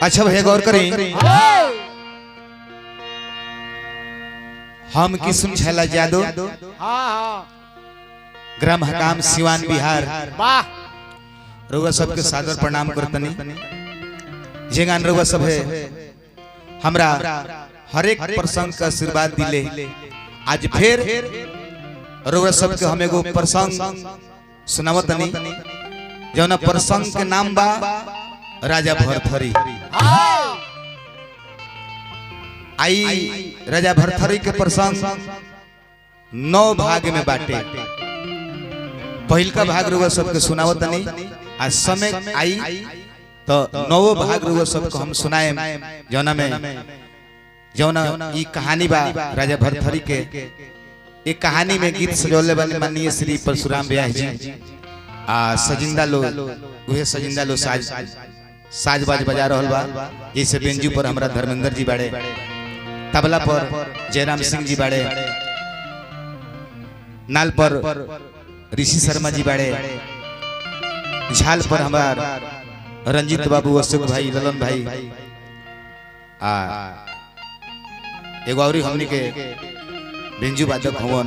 अच्छा भैया गौर करें, हम किस्म छैला जादो ग्राम हकाम सिवान बिहार रउआ सबके सादर प्रणाम करतनी। जेगान रउआ सब है हमरा हर एक प्रसंग का आशीर्वाद दिले। आज फिर रउआ सबके हम एगो प्रसंग सुनावतनी जौना प्रसंग के नाम बा राजा भरथरी। आई राजा भरथरी के प्रसंग 9 भाग में बाटे। पहिल का भाग रउआ सबके सुनावतनी। आज समय आई तो 9 भाग रउआ सबको हम सुनाए जौना में जौना ई कहानी बा राजा भरथरी के। एक कहानी में गीत सजौले वाले माननीय श्री परशुराम व्यास जी सजिंदा लो उहे सजिंदा लो साज बाज बजा रहल बा। जैसे बेंजू पर हमरा धर्मेंद्र जी बाड़े, तबला पर जयराम सिंह जी बाड़े, नाल पर ऋषि शर्मा जी बाड़े, झाल पर हमार रंजीत बाबू, अशोक भाई, ललन भाई, एगो और हमनी के बेंजू वादक हवन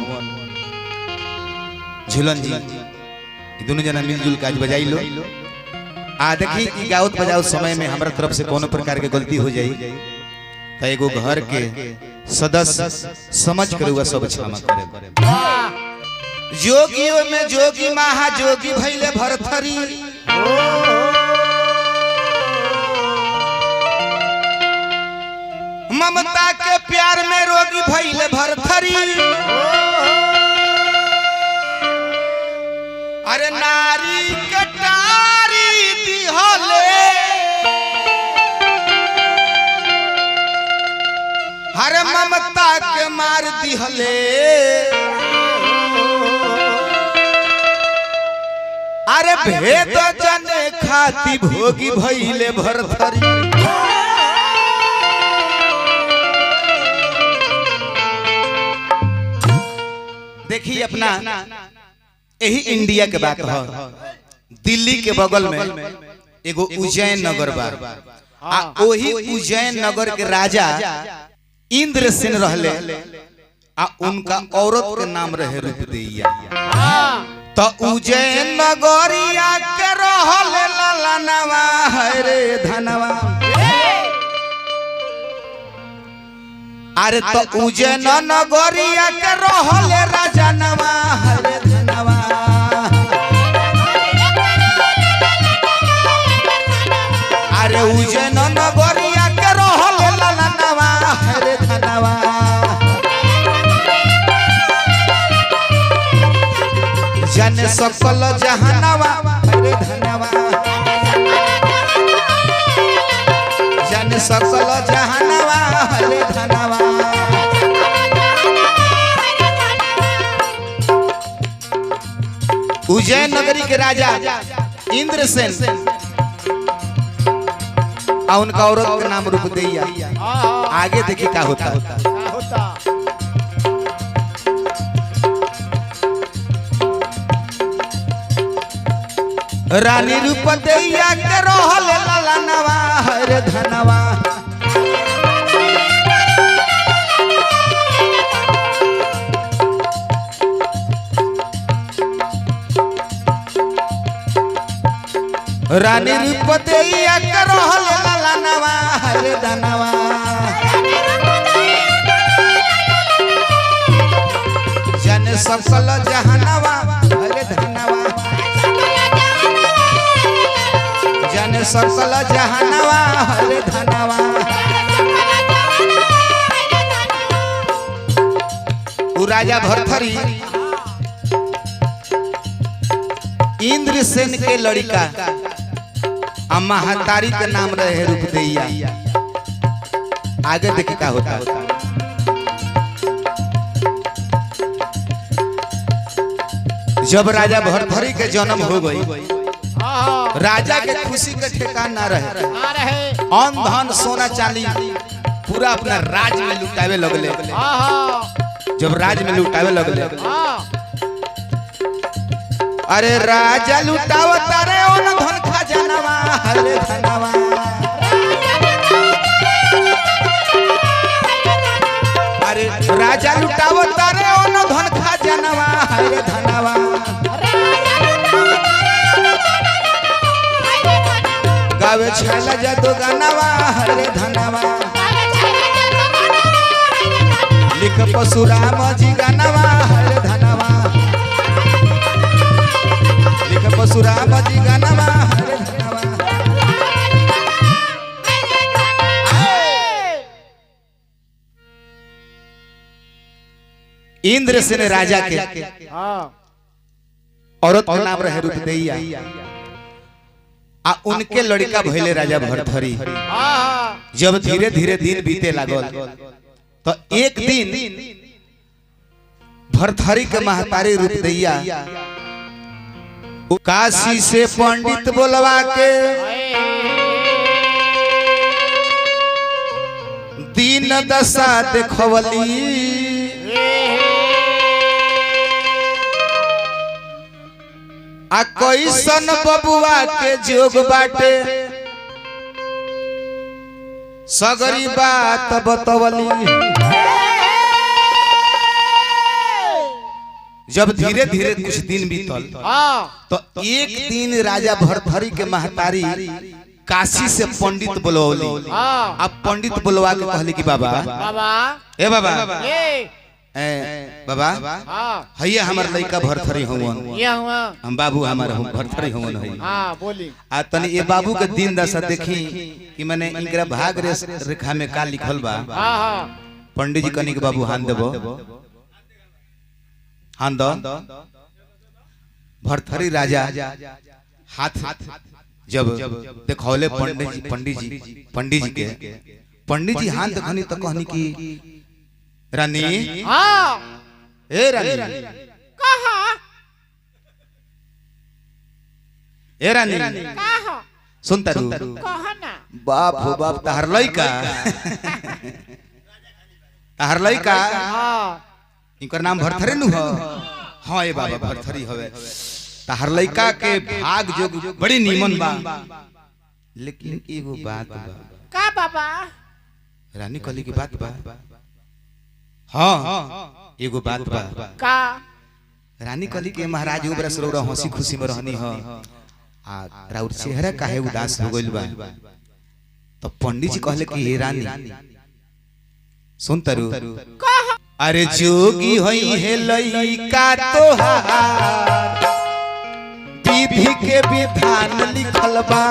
झूलन जी। दोनों जना मिलजुल काज बजाई लो। देखी गावत बजाओ समय में हमरा तरफ से कोनो प्रकार के गलती हो जाई तो एगो घर के सदस्य समझ कर हुआ सब क्षमा करे। जोगियों में जोगी महाजोगी भइले भरथरी। ममता के प्यार में रोगी भइले भरथरी। अरे नारी कटारी दिहले हरे ममता के मार दिहले। अरे भेद जने खाती भोगी भइले भरथरी। देखिए अपना यही इंडिया के बात है। दिल्ली के बगल में एगो उज्जैन नगर बा। वही उज्जैन नगर के राजा इंद्रसेन रहले। उनका औरत के नाम रहे रूपदेइया। तो उज्जैन नगरिया के रहले ललनवा हरे धनवा। अरे तो उज्जैन नगरिया के रहले राजनवा हरे धनवा। अरे उज्जैन नगरिया के रहले ललनवा हरे धनवा। जन सकल जहानवा हरे धनवा। जन सकल जहानवा हरे धनवा। उज्जैन नगरी के राजा इंद्रसेन और उनका औरत का नाम रूपदेइया। आगे देखिए क्या होता है। रानी रूपदेइया के रहले ललनवा हरे धनवा। रानी रूपदेइया के रहले ललनवा हरे धनवा। जन सकल जहानवा हरे धनवा। जन सकल जहानवा हरे धनवा। राजा भरथरी इंद्रसेन के लड़का महतारी का नाम रहे रूपदेइया। आगे देखिए क्या होता है। जब राजा भरथरी के जन्म हो गई, राजा के खुशी के ठिकाना ना रहे। अन्न धन सोना चांदी पूरा अपना राज में लुटावे लगले। जब राज में लुटावे लगले, अरे राजा लुटावता रे ओन धन खजानवा हरे धनवा। हरे धनवा गावे छैला जादू गानवा हरे धनवा लिख परशुराम जी गानवा हरे धनवा लिख परशुराम जी गानवा हरे धनवा। इंद्र से ने राजा के औरत का नाम रहे रुपदैया आ उनके लड़का भइले राजा भरथरी। जब धीरे धीरे दिन बीते लागल तो एक दिन भरथरी के महतारी रुपदैया काशी से पंडित बोलवा के दीन दशा देखवली आ कैसन बबुआ के जोग बाटे सगरी बात बतवली। जब धीरे धीरे कुछ दिन बीतल तो एक दिन राजा भरथरी के महतारी काशी से पंडित बुलवली। अब पंडित बुलवा के कहली कि बाबा ए बाबा बाबा हैया हमार लड़का भरथरी हुवन हम बाबू हमार भरथरी हुवन है बोली आ तनी ये बाबू के दिन दशा देखी कि माने इनकरा भाग रेखा में का लिखल बा। पंडित जी कनी के बाबू हान देबो हान दो। भरथरी राजा हाथ जब देखौले पंडित जी के पंडित जी हाथ देखनी तो कहनी कि रानी ए रानी कहा ए रानी कहा सुनता रू कहा ना बाप हो बाप तहर लइका तहर लइका इनकर नाम भरथरी नु हो। हां ए बाबा भरथरी हवे तहर लइका के भाग जो बड़ी नीमन बा लेकिन एगो बात बा का बाबा रानी कहली की बात बा। हाँ एगो बात बा का रानी कहली के महाराज उबरा सरोरा हंसी खुशी में रहनी हो आ राउर चेहरा काहे उदास हो गइल बा। तो पंडित जी कहले कि हे रानी सुन तरु अरे जोगी होई है लइका तोहार विधि के विधान लिखल बा।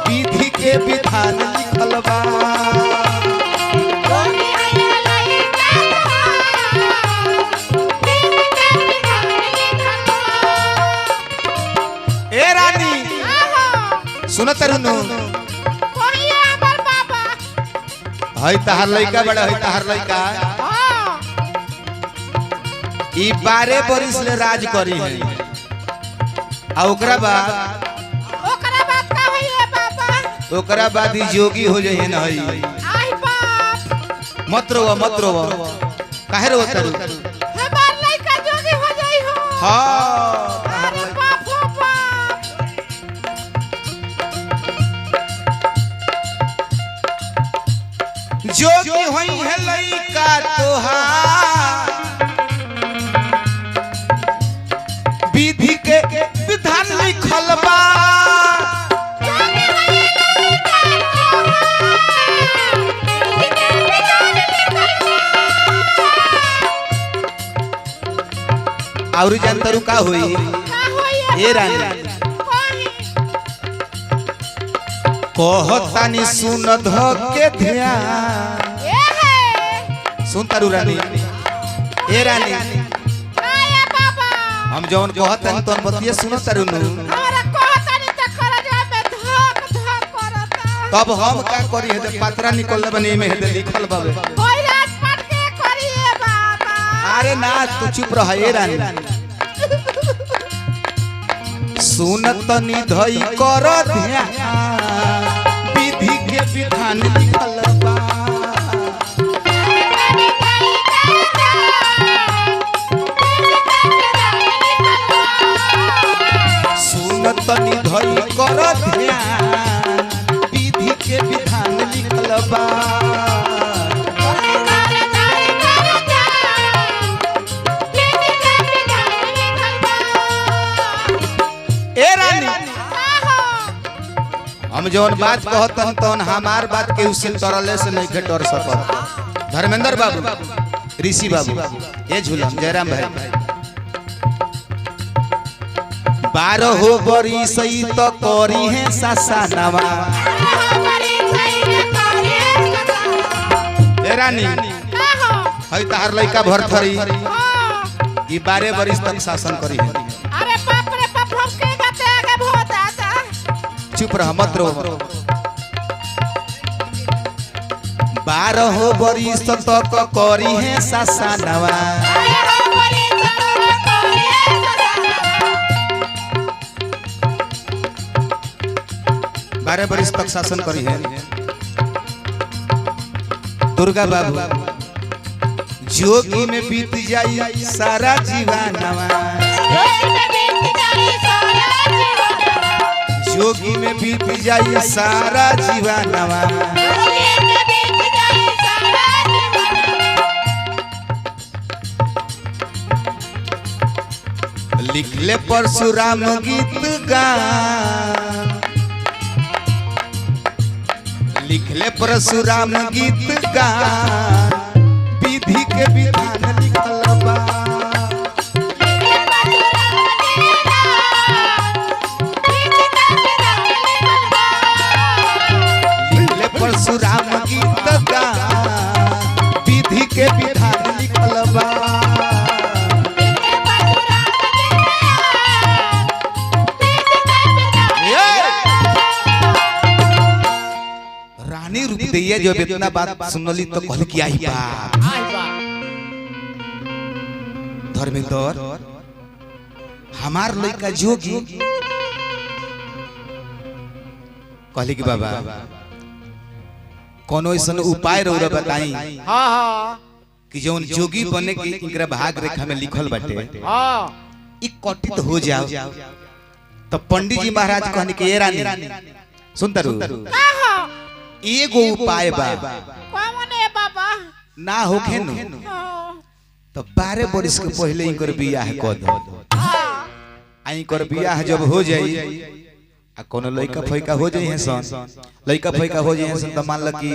विधि के विधान लिखल बा। ए रानी सुनत रहनु हई तहार लइका बड़ा हई तहार लइका ई 12 बरिस ले राज करी है आ ओकरा बाद ओकरा बाद ही जोगी हो जाए न हई मत रो काहे रो तरु हमार लइका जोगी हो जाई हो। हां अरे बाप हो बाप जोगी होई है लइका तोहार विधि के विधान लिखल बा। और जानतारू का होई ए रानी कहतानी सुन ध के ध्यान सुन तारू रानी ए रानी हम जौन कहतन तोन बतिया सुन तारू नु तब हम का करी है पत्रा निकल बने में है लिखल बाबे अरे ना तू चुप रह ए रानी सुनत निधई कर ध्यान विधि के विधान लिखल बा। जौन बात कहतन तौन हमार बात के उसे तरले से नहीं डर सकत। धर्मेंद्र बाबू, ऋषि बाबू, ये झूलम जयराम भाई 12 हो बरी सही तो करी है सासानवा रानी हई तहार लइका भरथरी ई 12 बरिस तक शासन करी है। अरे बाप रे बाप हम के गाते आगे बहुत आता। चुप रह मत रो। 12 बरिस तक करी है सासानवा 12 बरिस तक शासन करी है। दुर्गा बाबू जोगी में बीत जाई सारा जीवानवा जोगी में बीत जाई सारा जीवानवा लिखले परशुराम गीत गान लिखले परशुराम गीत गान विधि के विधान लिखल बा लिखले परशुराम गीत गान विधि के विधान लिखल बा रानी रुक दैया जब इतना बात सुनली तो कहल कि आई बाप धर्मेंद्र हमार लइका जोगी कहली कि बाबा कोनो ऐसा उपाय रौरा बताई हाँ हाँ कि जौन जोगी बने के इनकरा भाग रेखा में लिखल बाटे हाँ ई कटित हो जाओ तो पंडित जी महाराज कहनी कि ए रानी सुनता रू एगो उपाय बा कौने बाबा ना होखे नु तो 12 बरिस के पहले इनकर बियाह क दो आई कर बियाह जब हो जाई आ कोनो लइका फइका हो जाई है सन लइका फइका हो जाई है सन त मान ल कि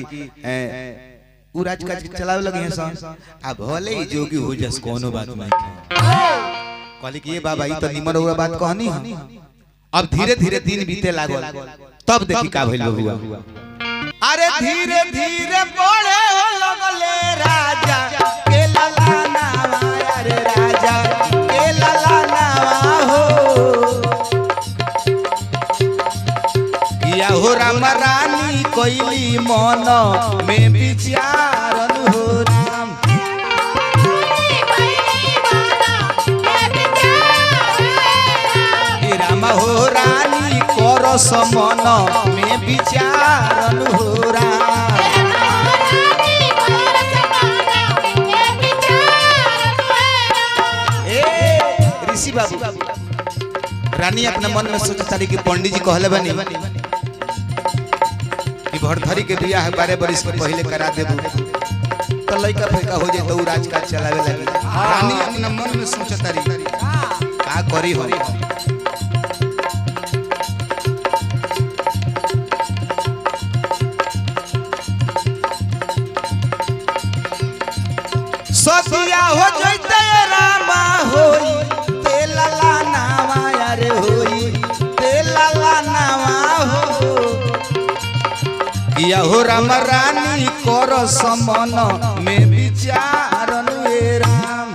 उ राजकाज चलावे लगे है सन आ भले ही जोगी हो जस कोनो बात नहीं कहली कि ये बाबा ई त निमन हुआ बात कहनी है। अब धीरे धीरे दिन बीते लागल तब देखी का भइल हुआ। अरे धीरे धीरे बढ़े हो लगले राजा के ललाना अरे राजा के ललाना हो या हो राम रानी कोइली मन में विचारन हो राम राम हो रानी करस मन में विचारन हो राम ऋषि बाबू रानी अपने मन में सोचता रही कि पंडित जी कहले बनी कि भरथरी के बियाह 12 बरिस के पहले करा देबू तो लइका फइका हो जाए तो उ राजकाज चलावे लगी। रानी अपने मन में सोचता रही का करी हो सतिया हो जइते रामा होई ते ललानावा यार होई ते ललानावा हो या हो राम रानी कर समन में विचारन ए राम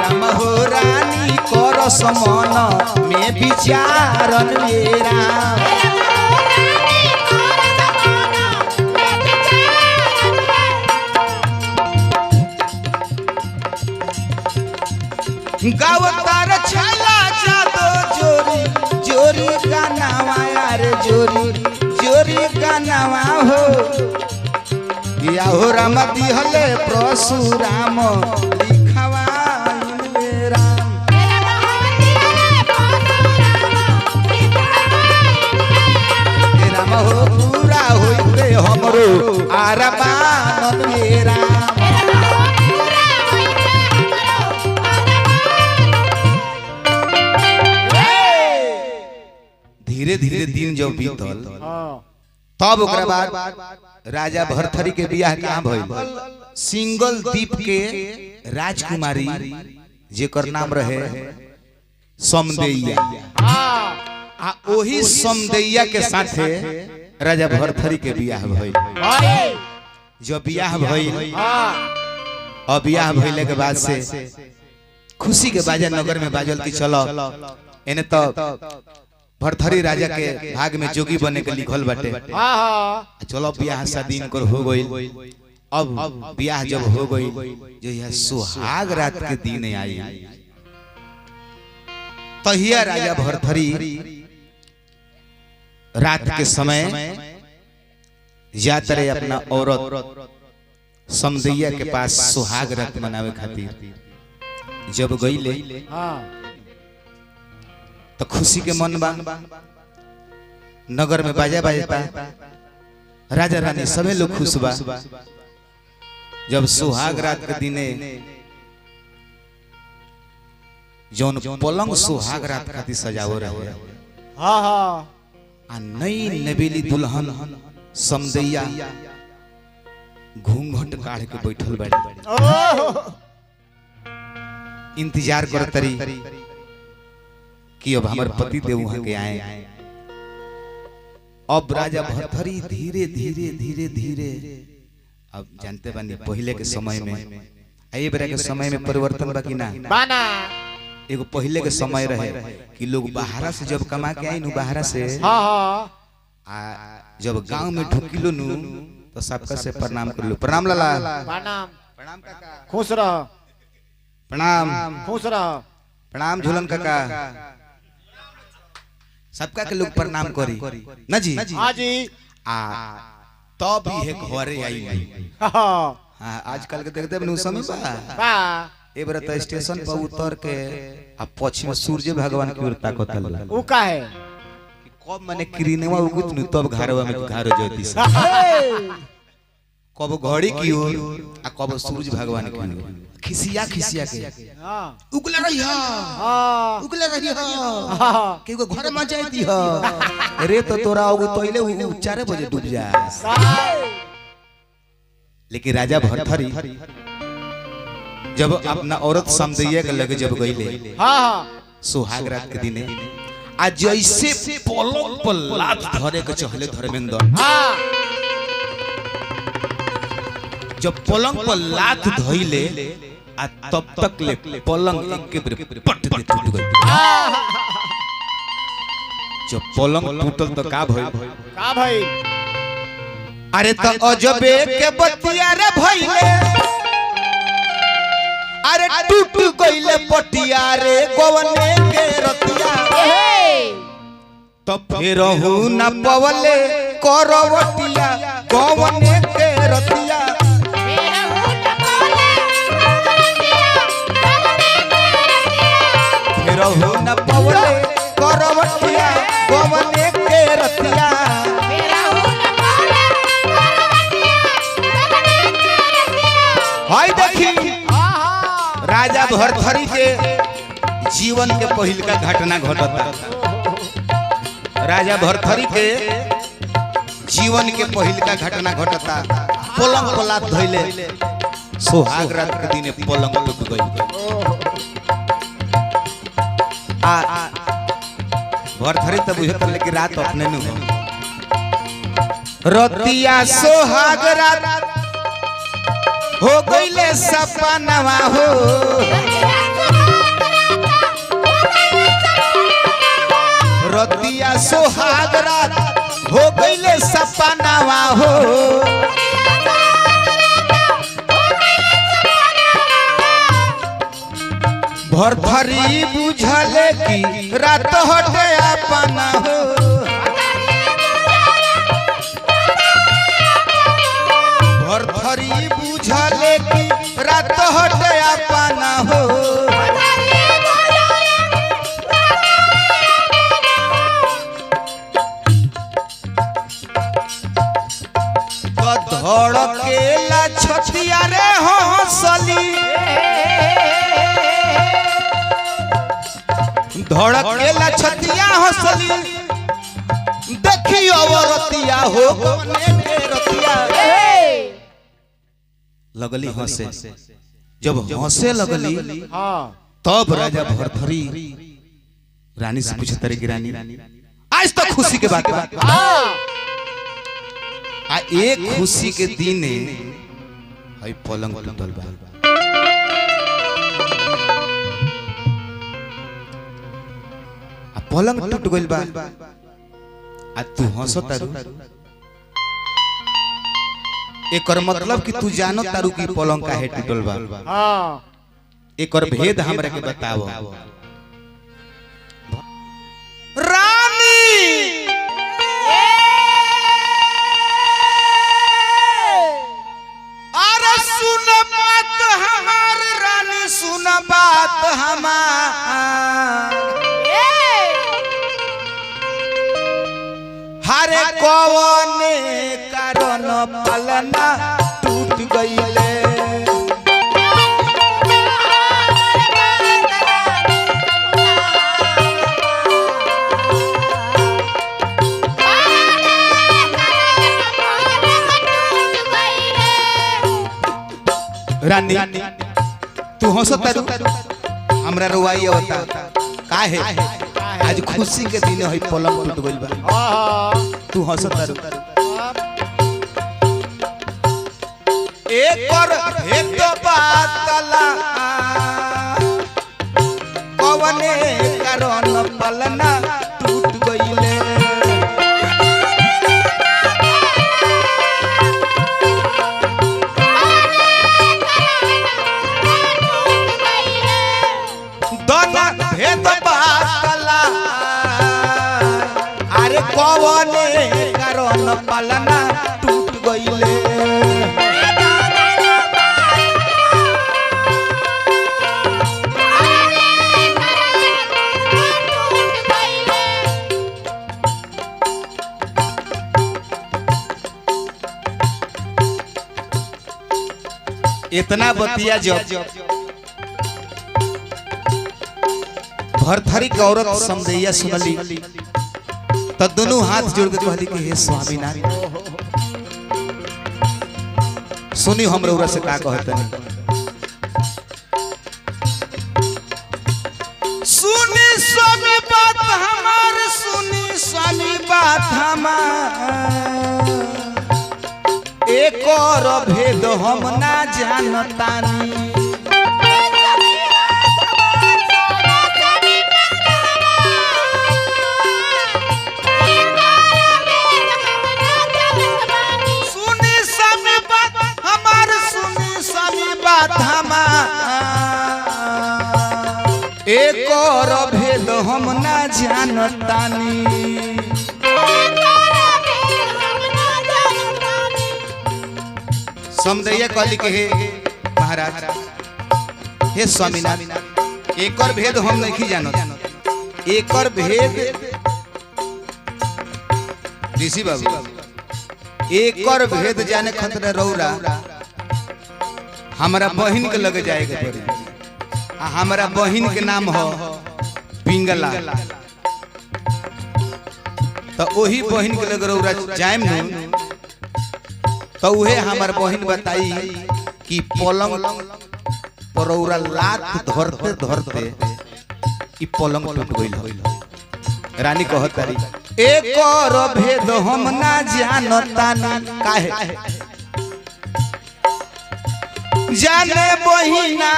राम हो रानी कर समन में विचारन ए राम गावतार छाला जादो जोरी जोरी गानावा यार जोरी जोरी गानावा हो या हो राम दिहले परशुराम लिखावा राम राम हो पूरा होइते हमरो आरमान मेरा धीरे धीरे दिन जब बीतल हाँ तब ओकरा बाद राजा भरथरी के बियाह कहाँ भइल सिंगल द्वीप के राजकुमारी जेकर नाम रहे समदैया आ ओही समदैया के साथे राजा भरथरी के बियाह भइल जब बियाह भइल और बियाह भइले के बाद से खुशी के बाजा नगर में बाजल की चलो एने तो भरथरी राजा के भाग में जोगी बने के लिखल बाटे चलो बियाह शादी कर हो गई अब बियाह जब हो गई जो यह सुहाग रात के दिन आई तहिया राजा भरथरी रात के समय जाते रहे अपना औरत समदैया के पास सुहाग रात मनावे खातिर जब गई ले तो खुशी के मन बा नगर में बाजा बाजता राजा रानी सबे लोग खुश बा जब सुहाग रात के दिने जौन पलंग सुहाग रात खातिर सजावो रहे आ नई नवेली दुल्हन समदैया घूंघट काढ़ के बैठल बाड़ी इंतजार कर तरी कि अब हमारे पति देव वहां के आए अब राजा भरथरी धीरे धीरे धीरे धीरे अब जानते बानी पहले के समय में आई बेरा के समय में परिवर्तन बाकी ना बाना एगो पहले के समय रहे कि लोग बाहरा से जब कमा के आई नु बाहरा से आ जब गांव में ढुकिलो नु तो सबका से प्रणाम कर लो प्रणाम लाला प्रणाम प्रणाम काका खुश रह प्रणाम खुश रह प्रणाम झूलन काका सबका के लोग प्रणाम करी ना जी हाँ जी आ तब ही एक घरे आई हां आजकल के देखते बनु समय बा ए बार त स्टेशन पर उतर के आ पश्चिम सूर्य भगवान की ओर ताकतल उ का है कि कब माने किरणवा उगत नु तब घरवा में घर ज्योति से कब घड़ी की ओर आ कब सूरज भगवान की ओर खिसिया खिसिया के उगला रही हां उगला रही हां के को घर में जाती हो रे तो तोरा होगु तोइले 4 बजे डूब जा लेकिन राजा भरथरी जब अपना औरत समदैया के लगे जब गईले सुहाग रात के दिने आ जैसे पलंग पर लात धरे के चहले धर्मेंद्र जब पलंग पर लात धइले आ तब तक ले पलंग एक के पट दे टूट गई जब पलंग टूटल तो का भइल अरे तो अजबे के बतिया रे भइले अरे टूट गइले पटिया रे गोवने के रतिया तो फिर हूं न पवले करवटिया गोवने के रतिया फिर हूं न पवले करवटिया गोवने के रतिया हाय देखी राजा भरथरी के जीवन के पहिल का घटना घटता राजा भरथरी के जीवन के पहिल का घटना घटता पलंग पलात धइले सुहाग रात के दिन पलंग टूट गई आ भरथरी तो बुझत लेकिन रात अपने नु रतिया सुहाग रात हो गईले सपनवा हो रतिया सुहाग रात हो गईले सपनवा हो भरथरी बुझले कि रात हटे अपना हो भरथरी बुझले कि रात हटे अपना हो धड़केला छतिया रे हंसली धड़केला छतिया हंसली देखियो वो रतिया हो कवने के रतिया लगली हंसे। जब हंसे लगली तब राजा भरथरी रानी से पूछे तारे की रानी आज तो खुशी के बात बा। आ एक खुशी के दिन हई पलंग टूटल बा। आ पलंग टूट गइल बा आ तू हंसत तारू। एकर मतलब कि तू जानो तारू की पलंग काहे टूटल बा। एकर भेद हमरा के बताओ रानी। अरे सुन बात हमार रानी सुन बात हमार। हरे कौने कारण पलना टूट गईले। रानी तू हंसत हमरा रुवाई होता काहे आज खुशी के दिन है पलंग टूट गइल बा। तू हंसत एक और हेत बातला कवने कारण पलना टूट गइले। भेद बातला अरे कवने कारण पलना टूट गइले। इतना बतिया जब भरथरी की औरत समझैया सुनली तो दोनों हाथ जोड़ के कहली कि हे स्वामीनाथ सुनी हमरे उरा से का कहतनी। सुनी स्वामी बात हमार सुनी स्वामी बात हमार। एक और भेद हम ना जानतानी। एक और भेद हम ना जानतानी। समझैया कहली कि हे महाराज हे स्वामीनाथ एक और भेद हम नहीं जानत। एक और भेद ऋषि बाबू एक और भेद जाने खतरा रौरा हमारा बहन के लगे जाएगा पड़ी। हमारा बहन के नाम हो पिंगला तो वही बहन के लगे रौरा जाएम न तो उहे हमार बहन बताई कि पलंग पर रौरा लात धरते धरते ई पलंग टूट गइल। रानी कहत तारी एक और भेद हम ना जानतानी। काहे जाने बहिना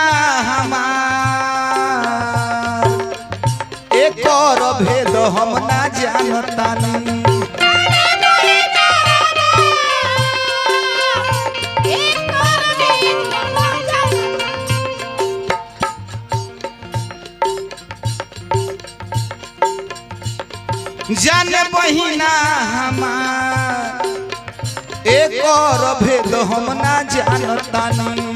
हमार एक और भेद हम ना जानतानी। जाने बहिना हमार एक और भेद हम ना जानतानी।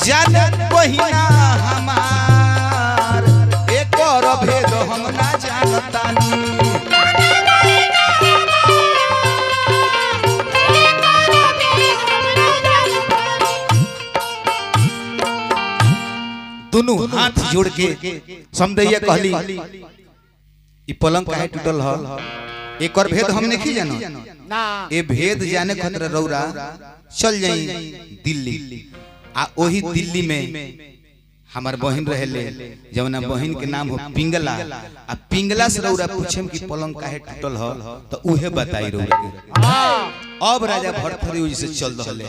जाने बहिना हमार एक और भेद हम ना जानतानी। दोनों हाथ जोड़ के समदैया कहली ई पलंग काहे टूटल ह एक और भेद हम नहीं जानो ना ए भेद जाने खातिर रौरा चल जाई दिल्ली आ ओही दिल्ली में हमार बहन रहेले जवना बहन के नाम हो पिंगला आ पिंगला से रौरा पूछम कि पलंग काहे टूटल ह तो उहे बताई रौरा। अब राजा भरथरी से चल रहले